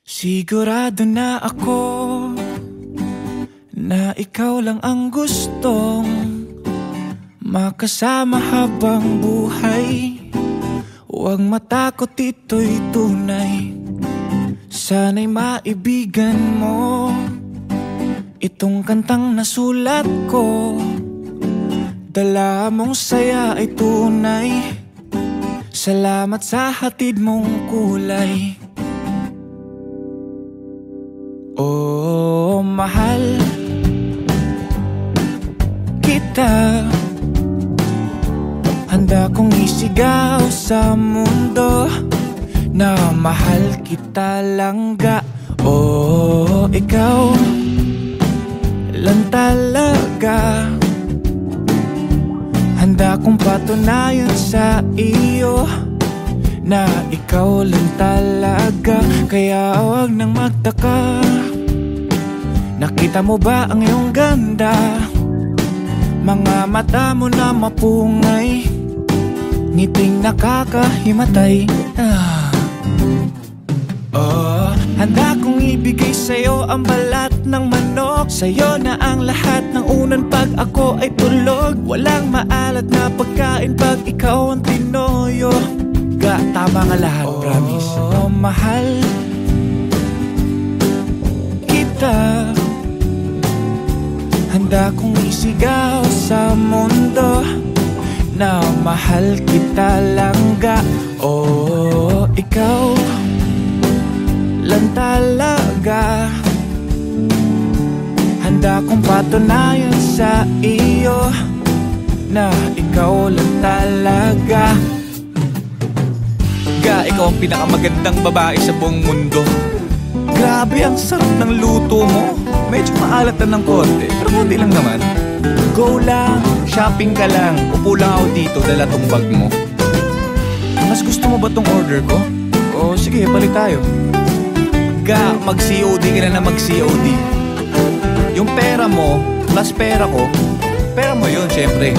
Sigurado na ako na ikaw lang ang gustong makasama habang buhay. Huwag matakot, ito'y tunay. Sana'y maibigan mo itong kantang nasulat ko. Dala mong saya ay tunay. Salamat sa hatid mong kulay. Oh, mahal kita. Handa kong isigaw sa mundo na mahal kita langga. Oh, ikaw lang talaga. Handa kong patunayan sa iyo na ikaw lang talaga. Kaya huwag nang magtaka. Nakita mo ba ang iyong ganda? Mga mata mo na mapungay, ngiting nakakahimatay. Oh, handa kong ibigay sa'yo ang balat ng manok. Sa'yo na ang lahat ng unan pag ako ay tulog. Walang maalat na pagkain pag ikaw ang tinoyo. Tama nga lahat, promise. Oh, mahal kita. Handa kong isigaw sa mundo na mahal kita langga. Oh, ikaw lang talaga. Handa kong patunayan sa iyo na ikaw lang talaga. Ikaw ang pinakamagandang babae sa buong mundo. Grabe, ang sarap ng luto mo. Medyo maalat na ng konti, pero konti lang naman. Go lang, shopping ka lang. Upo lang ako dito, dala tong bag mo. Mas gusto mo ba tong order ko? O sige, palit tayo. Mag-COD ka na mag-COD. Yung pera mo, plus pera ko, pera mo yun, syempre.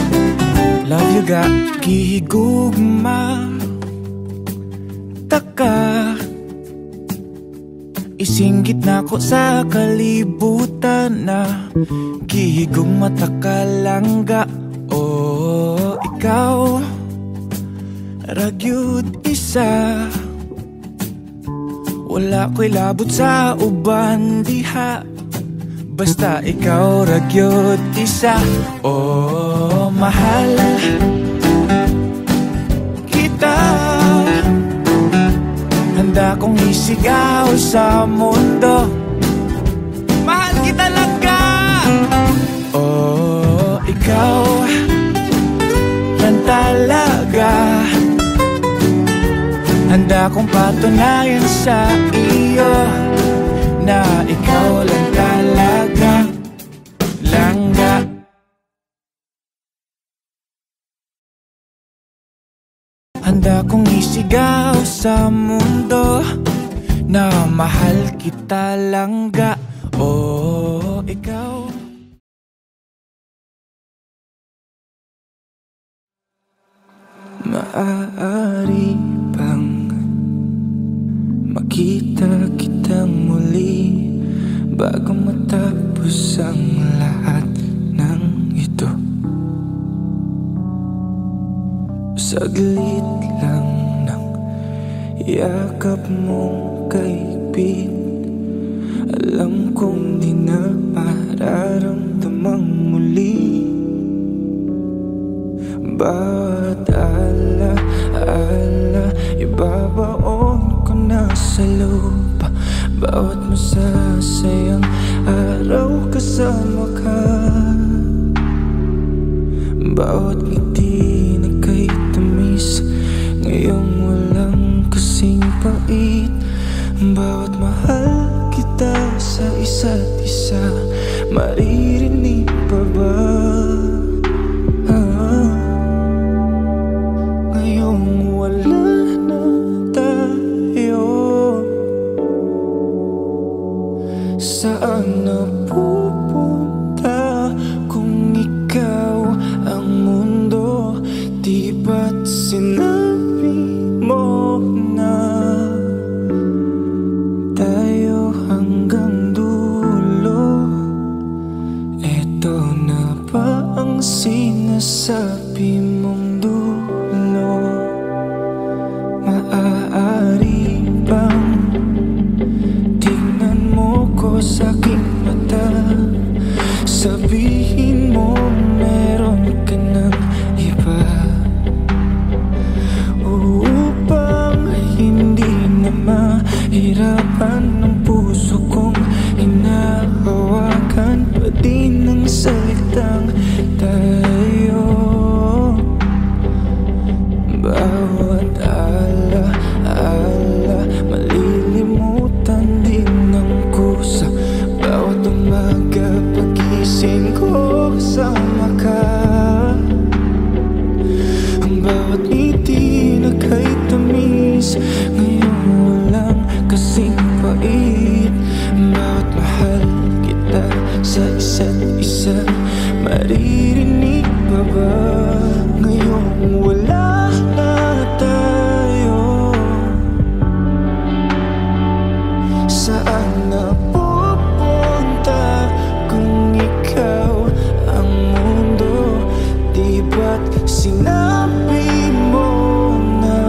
Love you, ga. Kihigugma taka. Isinggit na ko sa kalibutan na gihigong mata ka langga. Oh, ikaw ragyud isa. Wala ko'y labot sa uban diha, basta ikaw ragyud isa. Oh, mahal kita. Handa kong isigaw sa mundo, mahal kita langga. Oh, ikaw lang talaga. Handa kong patunayan sa iyo na ikaw lang talaga langga. Handa kong isigaw sa mundo na mahal kita langga. Oh, ikaw. Maaari bang makita kita muli bago matapos ang lahat ng ito? Saglit lang ng yakap mong kaibig, alam kong di na mararamdamang muli. Bawat ala-ala ibabaon ko na sa lupa. Bawat masasayang araw kasama ka. Bawat ngiti na kay tamis, ngayong walang kasing pait. Bawat mahal kita sa isa't isa, maririnig pa ba? Ngayong wala na tayo, saan napupunta kung ikaw ang mundo? Di ba sinasabi mong dulo? Maaari bang tingnan mo ko sa aking mata? Sabihin mo meron ka ng iba, upang hindi na mahirapan ng puso kong hinahawakan pa din ng salitang tayo. Bawat ala-ala malilimutan din ng kusa. Bawat umaga pagising ko kasama ka. Ang bawat ngiti na kahit tamis ngayon walang kasing pait. Bawat mahal kita sa isa't isa, maririnig pa ba ngayong wala na tayo? Saan na pupunta kung ikaw ang mundo? Di ba't sinabi mo na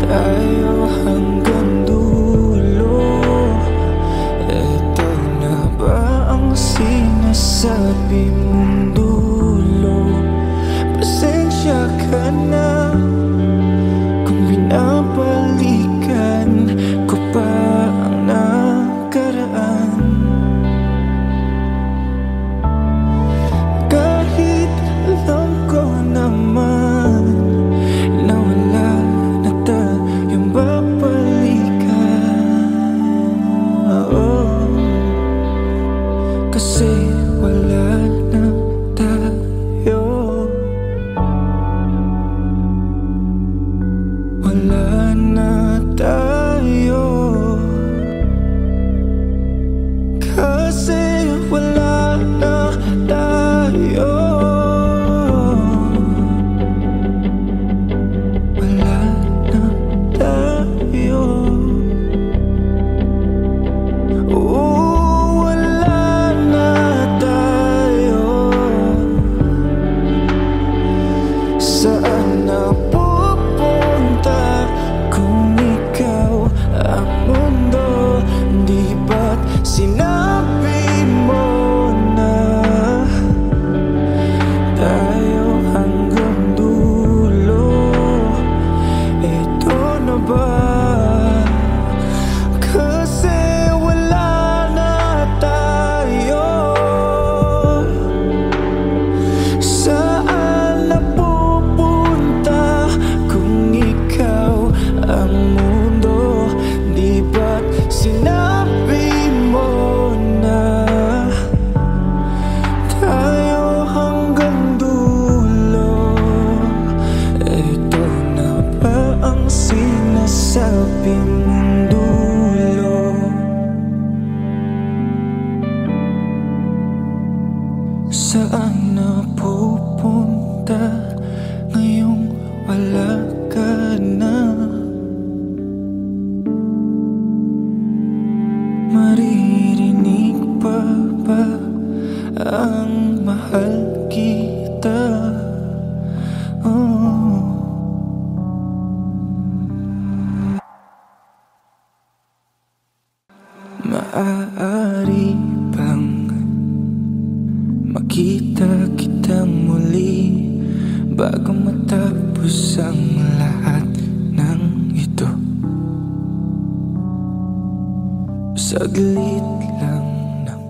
tayo hanggang dulo? Eto na ba ang sinasabi mong dulo? Pasensya ka na kung binabalikan ko pa ang nakaraan. Kahit alam ko naman na wala na tayong babalikan. Kasi wala na tayo. Wala na tayo. Kasi wala na tayo. Wala na tayo. Wala na tayo. Saan na pupunta kung ikaw ang mundo? Di ba't sinabi mo na tayo hanggang dulo? Ito na ba? Kasi wala na tayo. Saan na pupunta kung ikaw ang mundo? Di ba't sinabi mo na tayo hanggang dulo? Ito na ba ang sinasabi mong dulo? Saan na pupunta ngayong wala ka na? Maririnig pa ba ang mahal kita? Maaari bang makita kitang muli bago matapos ang lahat ng ito? Saglit lang ng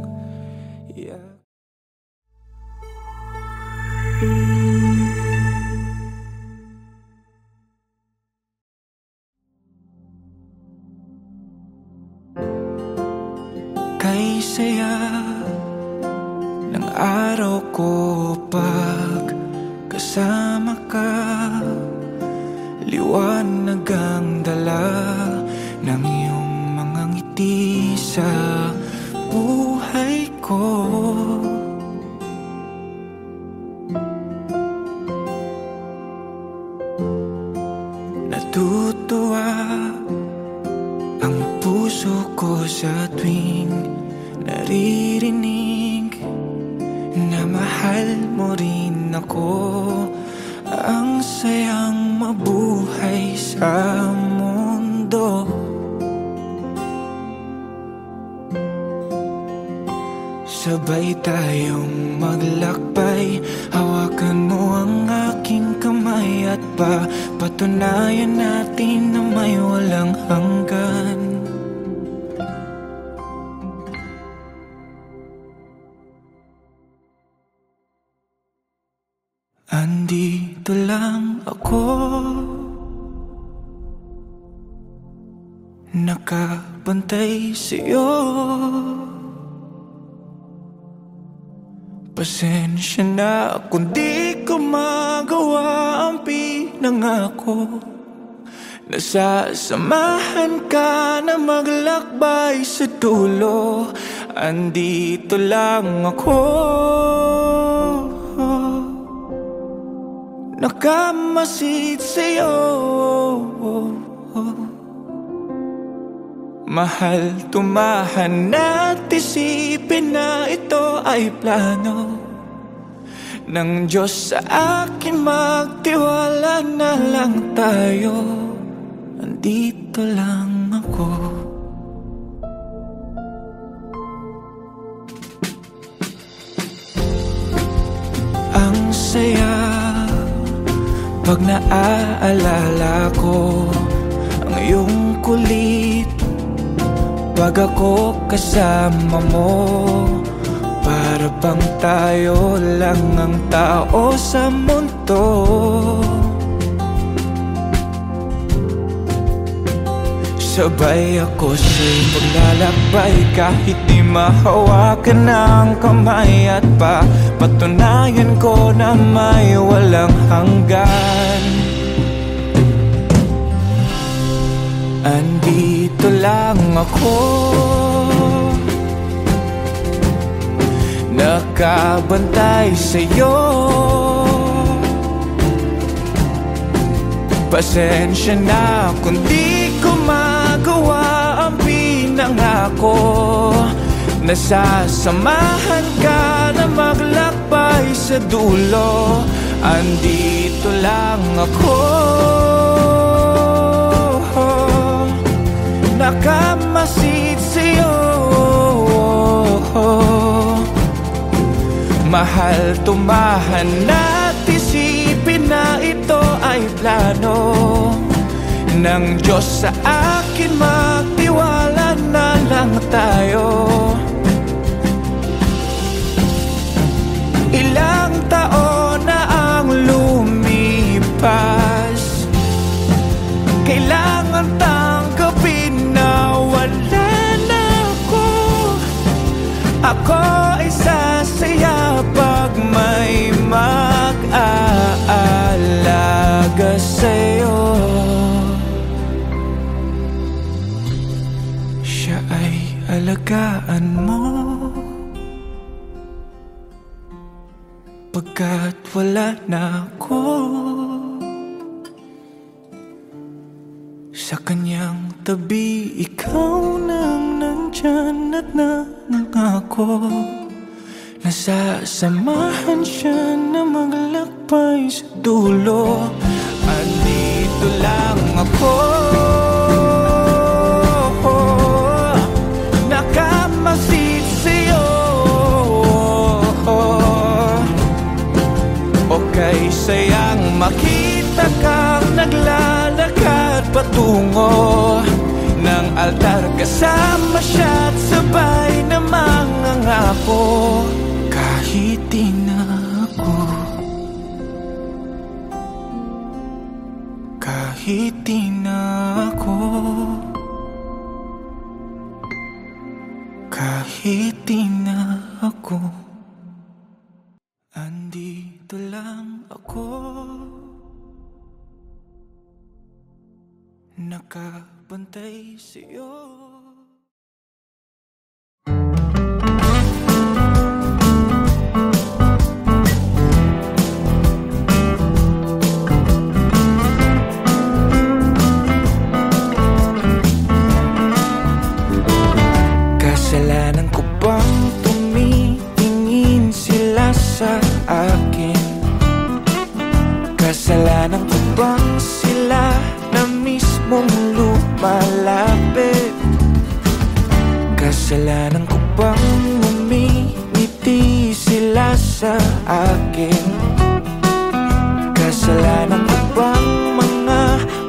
iyak. Kay saya ng araw ko pag kasama ka. Liwanag ang dala ng iyong mga ngiti sa buhay ko. Natutuwa ang puso ko sa tuwing naririnig na mahal mahal mo rin ako. Ang sayang mabuhay sa mundo. Sabay tayong maglakbay, hawakan mo ang aking kamay at patunayan natin na may walang hanggan. Andito lang ako, nakabantay sa'yo. Pasensya na kung di ko magawa ang pinangako. Nasasamahan ka na maglakbay sa dulo. Andito lang ako, nakamasid sa'yo. Mahal, tumahan at isipin na ito ay plano ng Diyos sa akin. Magtiwala na lang tayo. Andito lang ako. Ang saya pag naaalala ko ang iyong kulit pag ako kasama mo. Para bang tayo lang ang tao sa mundo. Sabay ako sa'yo maglalakbay, kahit di mahawakan ng kamay. At patunayan ko na may walang hanggan. Andito lang ako, nakabantay sa'yo. Pasensya na kung di ko magawa ang pinangako. Nasasamahan ka na maglakbay sa dulo. Andito lang ako, nakamasid sa'yo. Mahal, tumahan at isipin na ito ay plano ng Diyos sa akin. Magtiwala na lang tayo. Ilang taon na ang lumipas, kailangan tanggapin na wala na ako. Ako ay sasaya pag may mag-aalaga sa'yo. Siya ay alagaan mo pagkat wala na ako. Sa kanyang tabi, ikaw nang nandyan at nangako. Nasasamahan siya na maglakbay sa dulo. Andito lang ako, nakamasid sa'yo. Okay, sayang makita kang naglalakad patungo ng altar. Kasama siya at sabay na mangangako. Kahit di na ako, kahit di na ako, kahit di na ako, andito lang ako, nakabantay sa'yo. Kasalanan ko bang tumitingin sila sa akin? Kasalanan ko bang sila na mismong lumalapit? Kasalanan ko bang umingiti sila sa akin? Kasalanan ko bang mga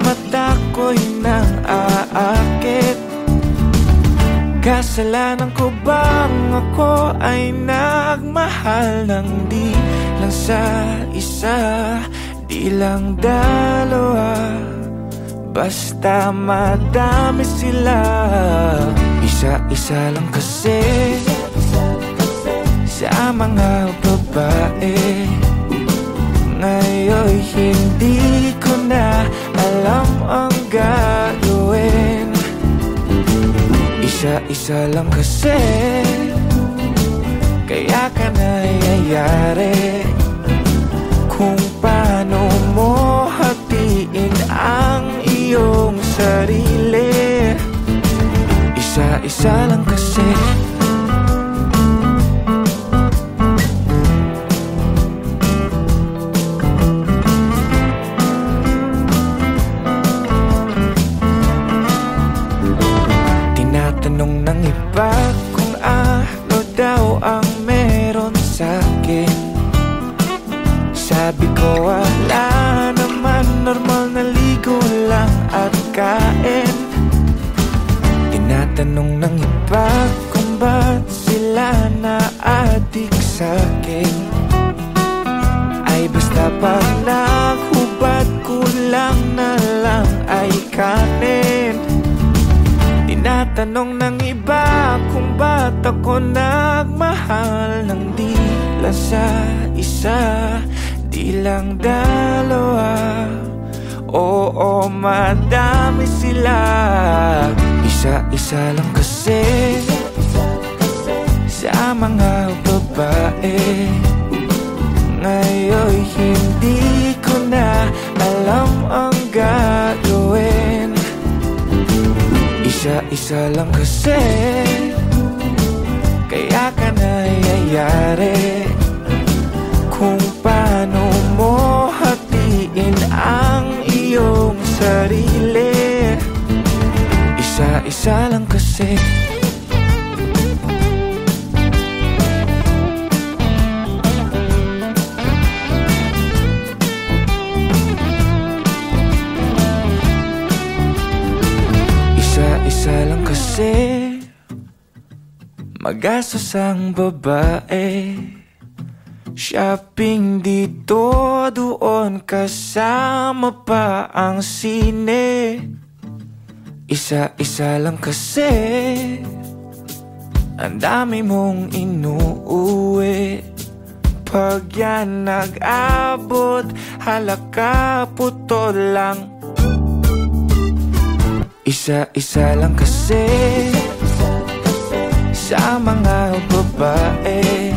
mata ko'y nang aakit? Kasalanan ko bang ako ay nagmahal ng di lang sa isa, di lang dalawa, basta madami sila. Isa-isa lang kasi sa mga babae. Ngayon hindi ko na alam ang gagawin. Isa-isa lang kasi, kaya ka nangyayari. Kung paano mo hatiin ang iyong sarili. Isa-isa lang kasi. Tinatanong ng iba kung ano daw ang meron sa'kin. Sabi ko wala naman, normal na ligo lang at kain. Tinatanong ng iba kung ba't sila na-addict sa'kin. Ay basta pag naghubad, kulang na lang ay kanin. Tinatanong ng iba kung ba't ako nagmahal ng di lang sa isa, di lang dalawa. Oo, madami sila. Isa-isa lang kasi sa mga babae. Ngayon hindi ko na alam ang gagawin. Isa-isa lang kasi, kaya ka nangyayari. Kung paano mo hatiin ang iyong sarili. Isa-isa lang kasi. Isa-isa lang kasi, magastos ang babae. Shopping dito, doon, kasama pa ang sine. Isa-isa lang kasi, ang dami mong inuuwi. Pag yan nag-abot, halaka putol lang. Isa-isa lang kasi sa mga babae.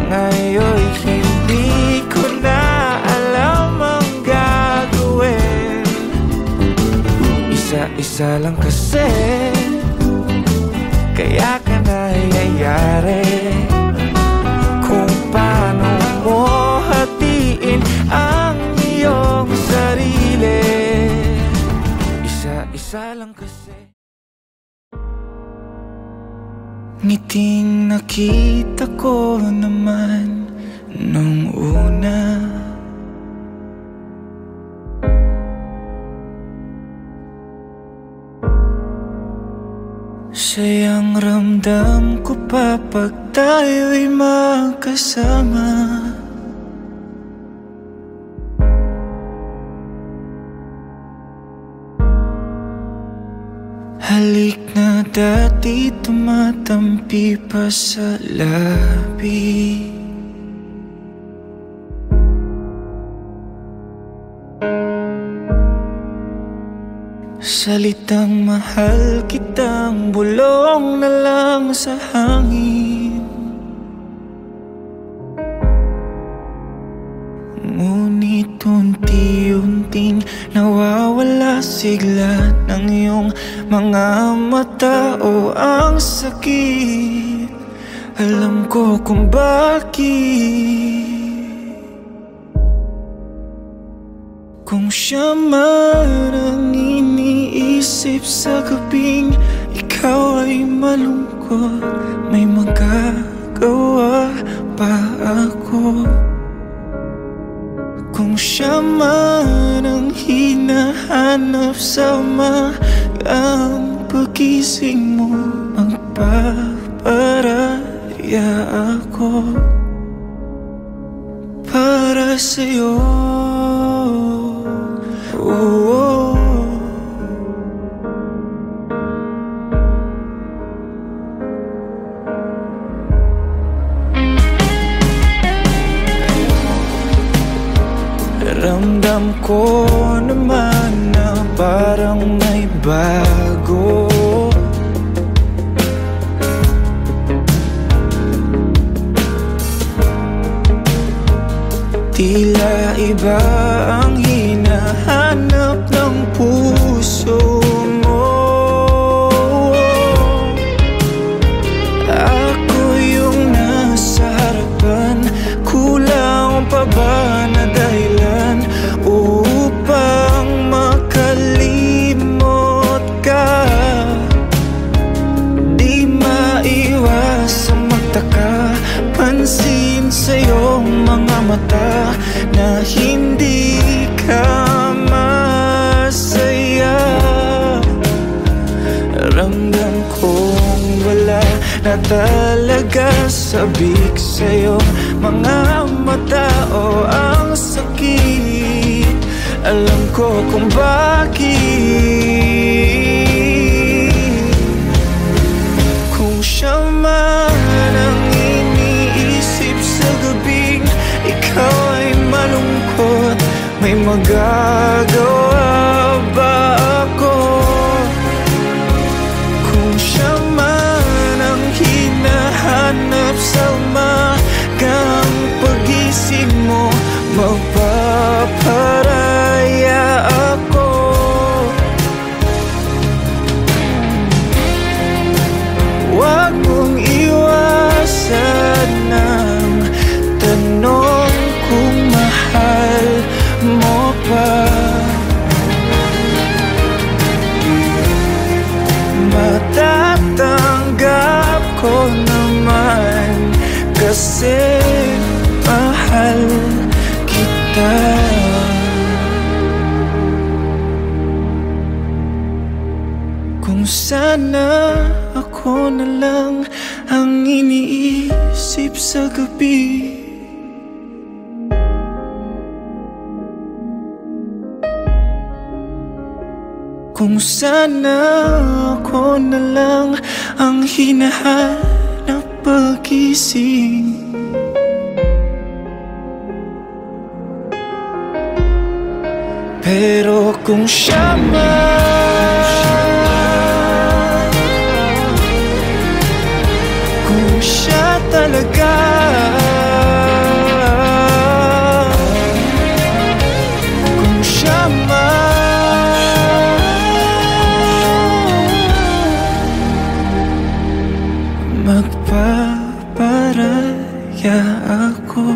Ngayon hindi ko na alam ang gagawin. Isa-isa lang kasi, kaya ka nangyayari. Kung paano mo hatiin ang iyong sarili. Isa-isa lang kasi. Ngiting nakita ko naman nung una. Sayang ramdam ko pa pag tayo'y magkasama. Halik na dati tumatampi pa sa labi. Salitang mahal kitang bulong na lang sa hangin. Ngunit unti-unting nawawala sigla ng iyong mga mata. O ang sakit, Alam ko kung bakit. Kung siya man ang iniisip sa gabing ikaw ay malungkot, may magagawa pa ako. Kung siya man ang hinahanap sa umagang pagising mo, magpaparaya ako para sa'yo. Oh. Ramdam ko naman na parang may bago. Tila iba ang hinahanap ng puso mo. Ako yung nasa harapan, kulang pa ba na dahilan upang makalimot ka? Di maiwasang magtaka, pansin sa iyong mga mata na hindi ka masaya. Ramdam kong wala na talaga sabik sa'yo mga mata o ang sakit. Alam ko kung bakit. Kung siya man ang iniisip sa gabing ikaw ay malungkot, may magagawa ba ako? Kung siya man ang hinahanap sa umagang pagising mo, magpaparaya ako. Huwag mong iwasan ng tanong kung mahal mo pa. Matatanggap ko naman kasi mahal kita. Kung sana ako na lang ang iniisip sa gabi, kung sana ako na lang ang hinahanap pagising, pero kung siya man, kung siya talaga, kung siya man, magpaparaya ako.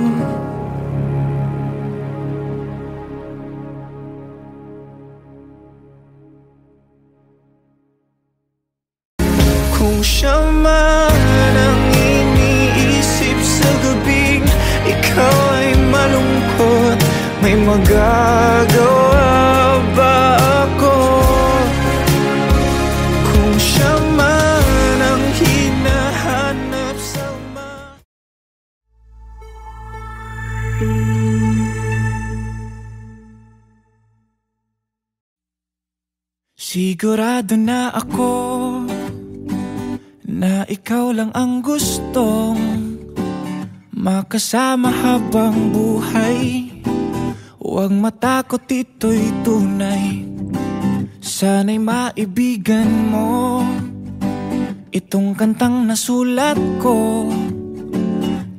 Kung siya man ang iniisip sa gabing ikaw ay malungkot, may magagawa ba ako? Kung siya man ang hinahanap sa sigurado na ako na ikaw lang ang gustong makasama habang buhay. Huwag matakot, ito'y tunay. Sana'y maibigan mo itong kantang nasulat ko.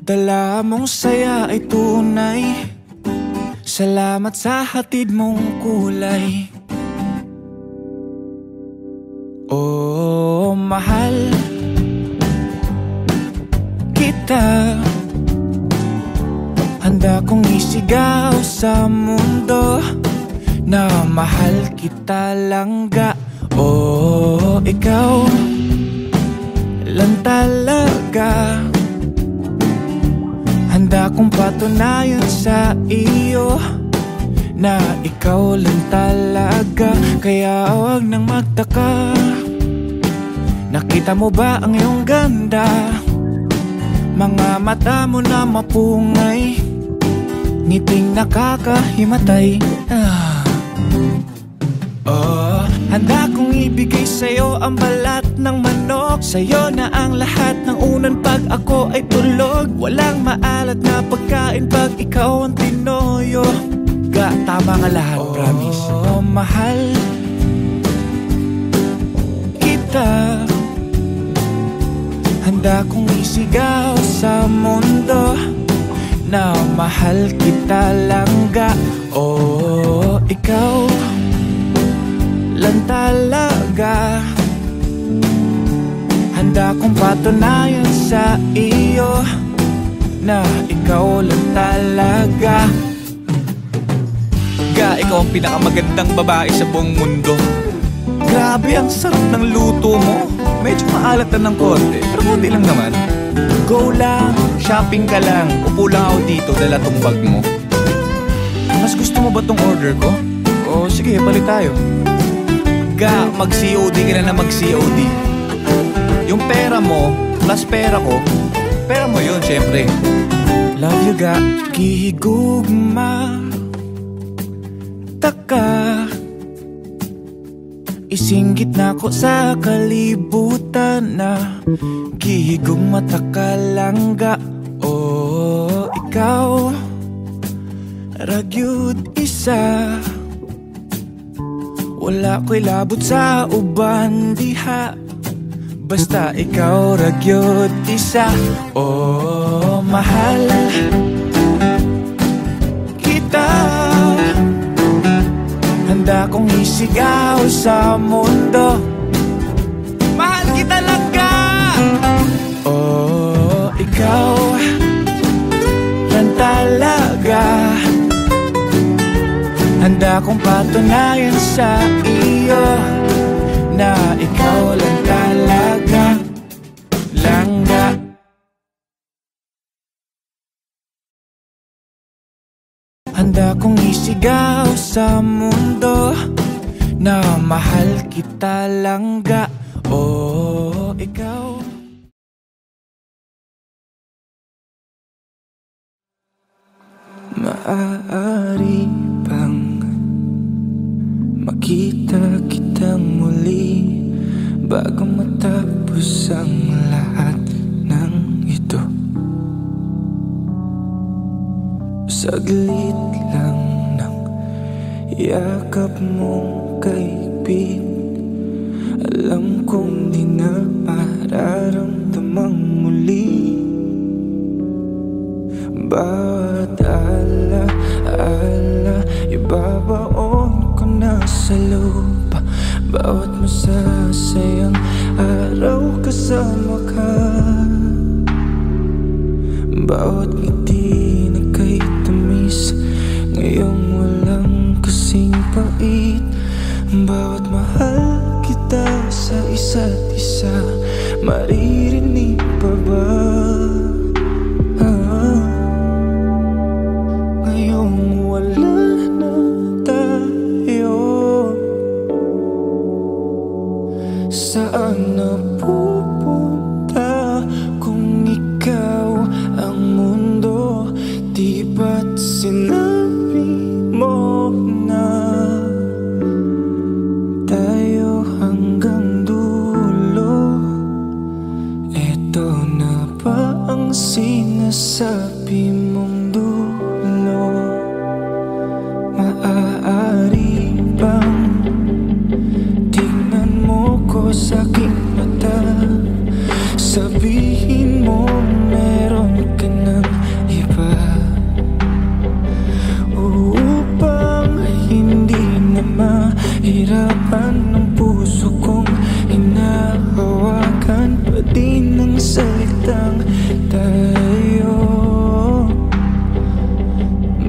Dala mong saya ay tunay. Salamat sa hatid mong kulay. Oh, mahal Handa kong isigaw sa mundo na mahal kita langga. Oh, ikaw lang talaga. Handa kong patunayan sa iyo na ikaw lang talaga. Kaya huwag nang magtaka, nakita mo ba ang iyong ganda? Mga mata mo na mapungay, ngiting nakakahimatay. Oh, handa kong ibigay sa'yo ang balat ng manok. Sa'yo na ang lahat ng unan pag ako ay tulog. Walang maalat na pagkain pag ikaw ang tinoyo. Ga, tama nga lahat, promise. Oh, mahal kita. Handa kong isigaw sa mundo na mahal kita langga. Oh, ikaw lang talaga. Handa kong patunayan sa iyo na ikaw lang talaga. Ga, ikaw ang pinakamagandang babae sa buong mundo. Grabe, ang sarap ng luto mo. Medyo maalat na ng konti, pero konti lang naman. Go lang, shopping ka lang. Upo lang ako dito, dala tong bag mo. Mas gusto mo ba tong order ko? O sige, palit tayo. Ga, mag-COD ka na mag-COD. Yung pera mo, plus pera ko, pera mo yun, syempre. Love you, ga. Gihigugma taka, isinggit na ko sa kalibutan na gihigong mata ka langga. Oh, ikaw ragyud isa. Wala ko'y labot sa uban diha, basta ikaw ragyud isa. Oh, mahal kita. Handa kong isigaw sa mundo, mahal kita langga. Oh, ikaw lang talaga. Handa kong patunayan sa iyo na ikaw lang talaga langga. Handa kong isigaw sa mundo na mahal kita langga. Oh, ikaw. Maaari bang makita kitang muli bago matapos ang lahat ng ito? Saglit lang ng yakap mong kaigpit, alam kong di na mararamdamang muli. Bawat ala-ala ibabaon ko na sa lupa. Bawat masasayang araw kasama ka, bawat ngiti na kay tamis, ngayong walang kasing pait. Bawat mahal kita sa isa't isa, maririnig pa ba? Ngayong wala na tayo, saan na pupunta kung ikaw ang mundo? Di ba't sinabi mo na tayo hanggang dulo? Eto na ba ang sinasabi mong dulo? Maaari bang tingnan mo ko sa aking mata, sabihin mo meron ka ng iba, upang hindi na mahirapan ng puso kong hinahawakan pa din ng salitang tayo.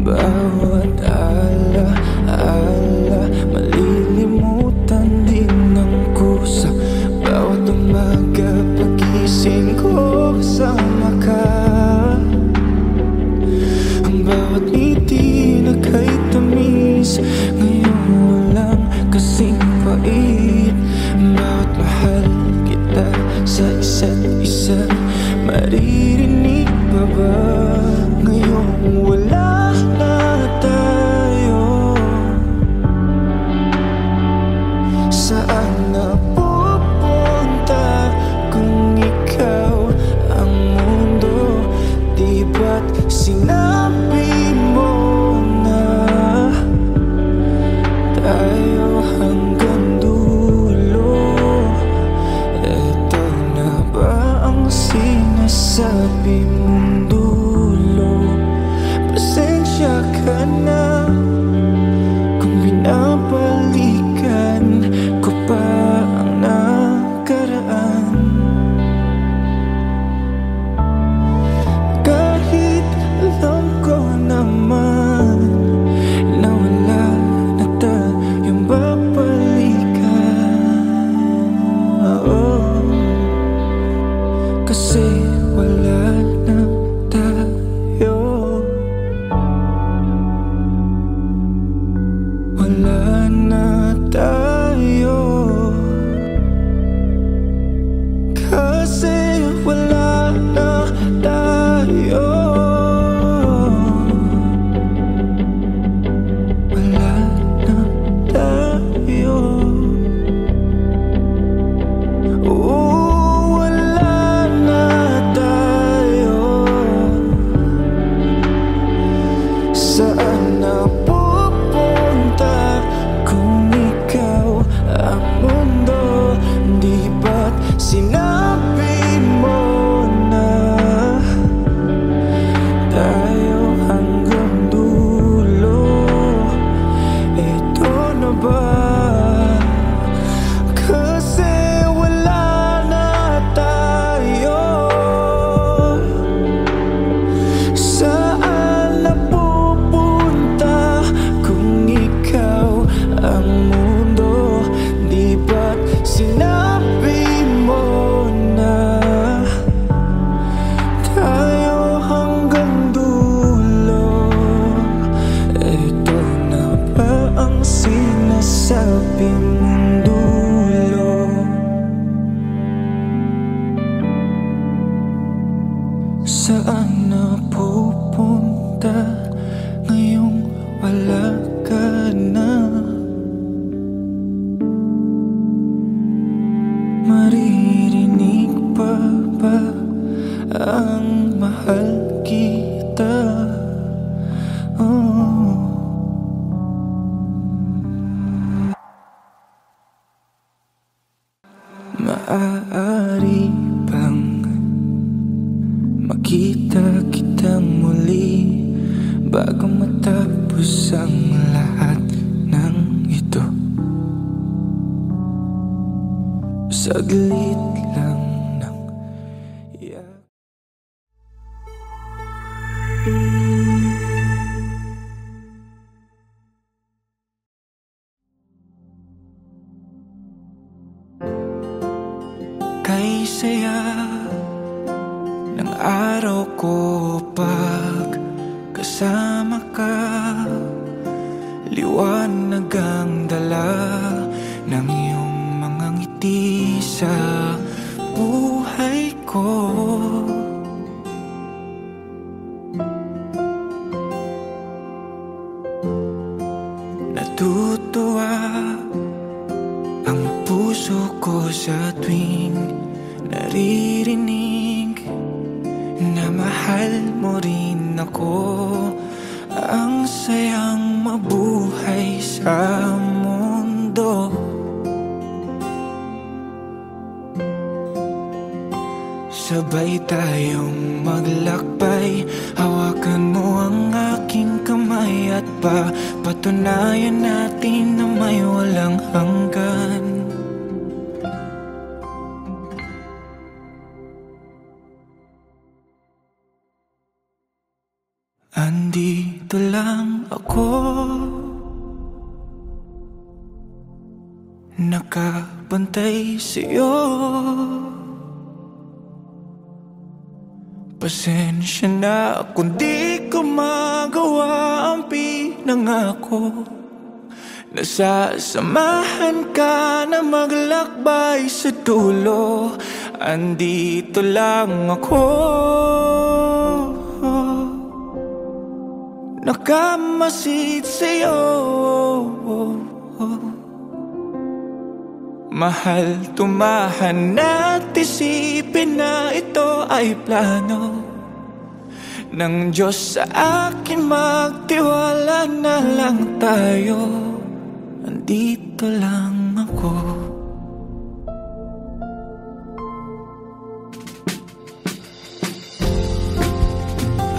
Bawat ala-ala malilimutan din ng kusa. Bawat umaga pagising ko kasama ka. Ang bawat ngiti na kahit tamis ngayon walang kasing pait. Bawat mahal kita sa isa't isa, maririnig pa ba ngayong wala na tayo? Saan na pupunta kung ikaw ang mundo? Di ba't sinabi mo na tayo hanggang dulo? Eto na ba ang sinasabi mong dulo? Pasensya ka na kung binabalikan ko pa ang nakaraan. Kahit alam ko naman na wala na tayong babalikan. Kasi wala na tayo. Wala na tayo. Kasi wala na tayo. Wala na tayo. Oh, wala na tayo. Saan na pupunta kung ikaw ang mundo? Di ba't sinabi mo na tayo hanggang dulo? Ito na ba? Kasi wala na tayo. Saan na pupunta kung ikaw ang mundo? Di ba't sinabi mo na tayo hanggang dulo? Ito na ba ang sinasabi mong dulo? Saan na pupunta ngayong wala ka na? Maririnig pa ba ang mahal kita? Oh. Maaari bang makita kitang muli bago matapos ang lahat ng ito? Saglit lang ng kay saya ng araw ko pag kasama ka. Liwanag ang dala ng iyong mga ngiti sa buhay ko. Natutuwa ang puso ko sa tuwing naririnig na mahal mo rin ako. Ang sayang mabuhay sa mundo. Sabay tayong maglakbay, hawakan mo ang aking kamay at patunayan natin na may walang hanggan. Andito Andito lang ako, nakabantay sa'yo. Pasensya na kung di ko magawa ang pinangako. Nasasamahan ka na maglakbay sa dulo. Andito lang ako, nakamasid sa'yo. Mahal, tumahan at isipin na ito ay plano ng Diyos sa akin. Magtiwala na lang tayo. Andito lang ako.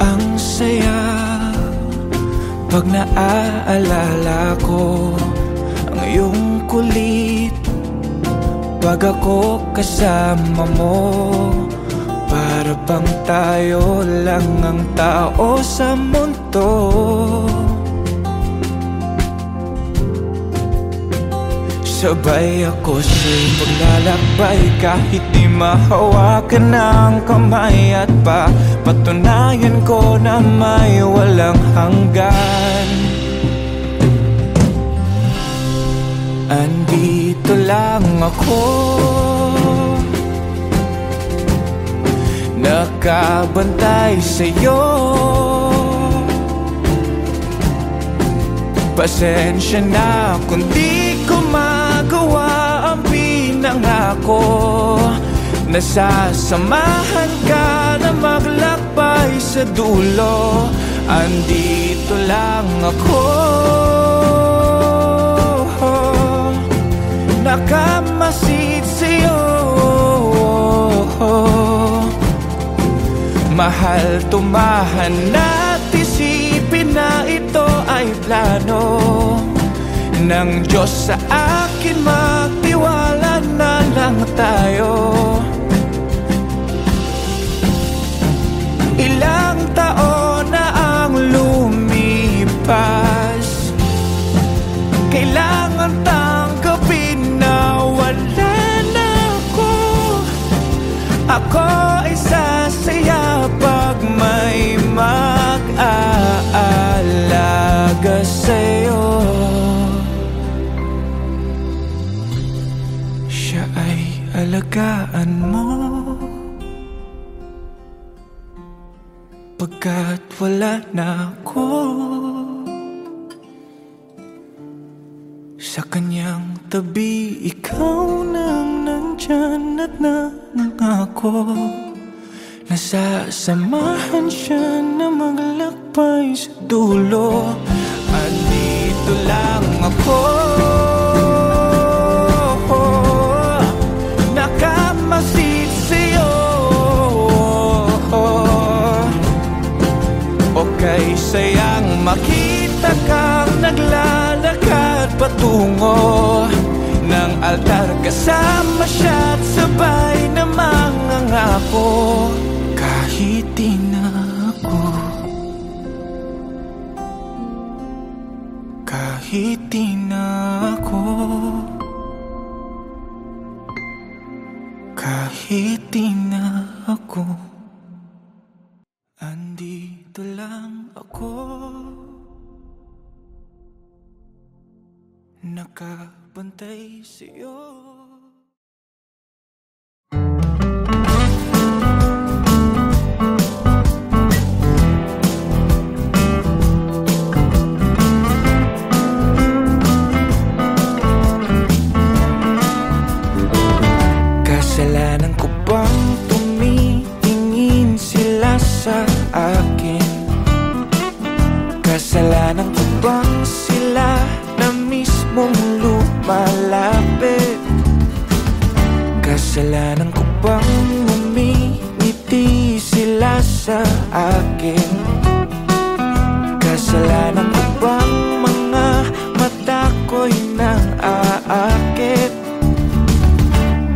Ang saya pag naaalala ko ang iyong kulit pag ako kasama mo. Para bang tayo lang ang tao sa mundo. Sabay ako sa'yo paglalakbay, kahit di mahawakan ng kamay. At patunayan ko na may walang hanggan. Andito lang ako, nakabantay sa'yo. Pasensya na kung di ko magawa ang pinangako. Nasasamahan ka na maglakbay sa dulo. Andito lang ako, nakamasid sa'yo. Mahal, tumahan at isipin na ito ay plano ng Diyos sa akin. Magtiwala na lang tayo. Ilang taon na ang lumipas, kailangan tanggapin na wala na ako. Ako ay sasaya pag may mag-aalaga sa'yo. Siya ay alagaan mo pagkat wala na ako. Sa kanyang tabi, ikaw nang nandyan at nangako. Nasasamahan siya na maglakbay sa dulo. Andito lang ako, nakamasid sa'yo. Okay, sayang makita kang naglalakad patungo ng altar. Kasama siya at sabay na mangangako. Kahit di na ako, kahit di na ako, kahit di na ako, andito lang ako, nakabantay sa'yo. Kasalanan ko bang tumitingin sila sa akin? Kasalanan ko bang sila na mismong lumalapit? Kasalanan ko bang umingiti sila sa akin? Kasalanan ko bang mga mata ko'y nang aakit?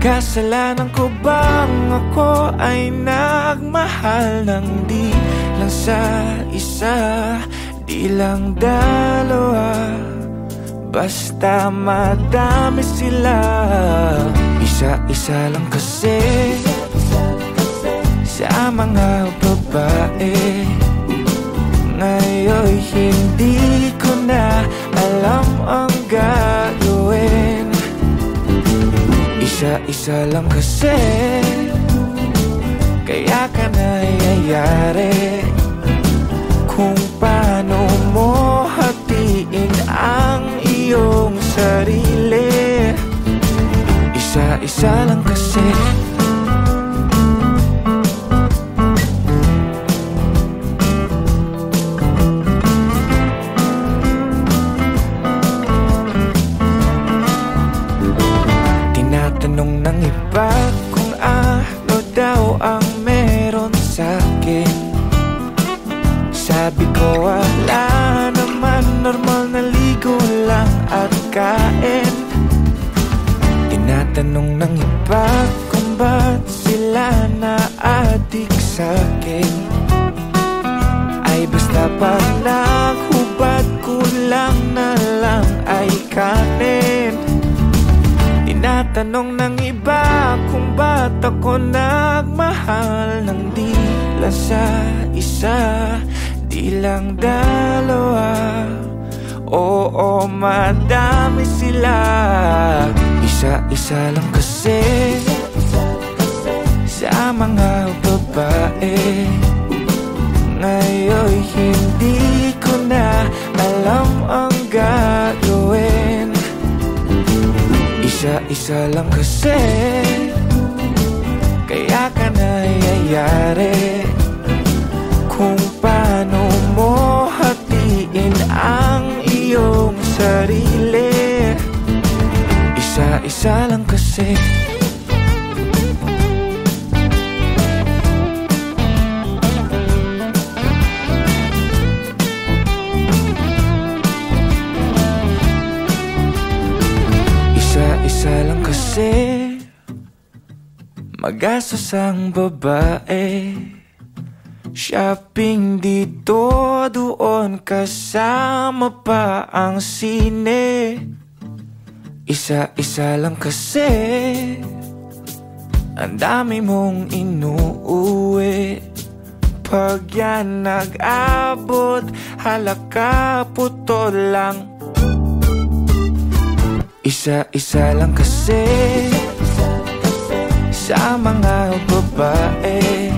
Kasalanan ko bang ako ay nagmahal ng di lang sa isa? Di di lang dalawa, basta madami sila. Isa-isa lang kasi sa mga babae. Ngayon hindi ko na alam ang gagawin. Isa-isa lang kasi, kaya ka nayayari. Kung paano mo hatiin ang iyong sarili. Isa-isa lang kasi. Tinatanong ng iba kung ano daw ang meron sa'kin. Sabi ko wala naman, normal na ligo lang at kain. Tinatanong ng iba kung ba't sila na-addict sa'kin. Ay basta pag naghubad, kulang na lang ay kanin. Tinatanong ng iba kung ba't ako nagmahal ng di lang sa isa, di lang dalawa. Oo, madami sila. Isa-isa lang kasi sa mga babae. Ngayon hindi ko na alam ang gagawin. Isa-isa lang kasi, kaya ka nayayari. Kung paano mo hatiin ang iyong sarili. Isa-isa lang kasi. Isa-isa lang kasi, magastos ang babae. Shopping dito, doon, kasama pa ang sine. Isa-isa lang kasi, ang dami mong inuuwi. Pag yan nag-abot, halaka putol lang. Isa-isa lang kasi sa mga babae.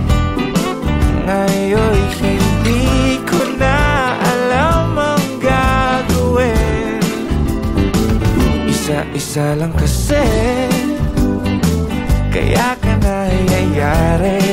Ngayon hindi ko na alam ang gagawin. Isa-isa lang kasi, kaya ka nayayari.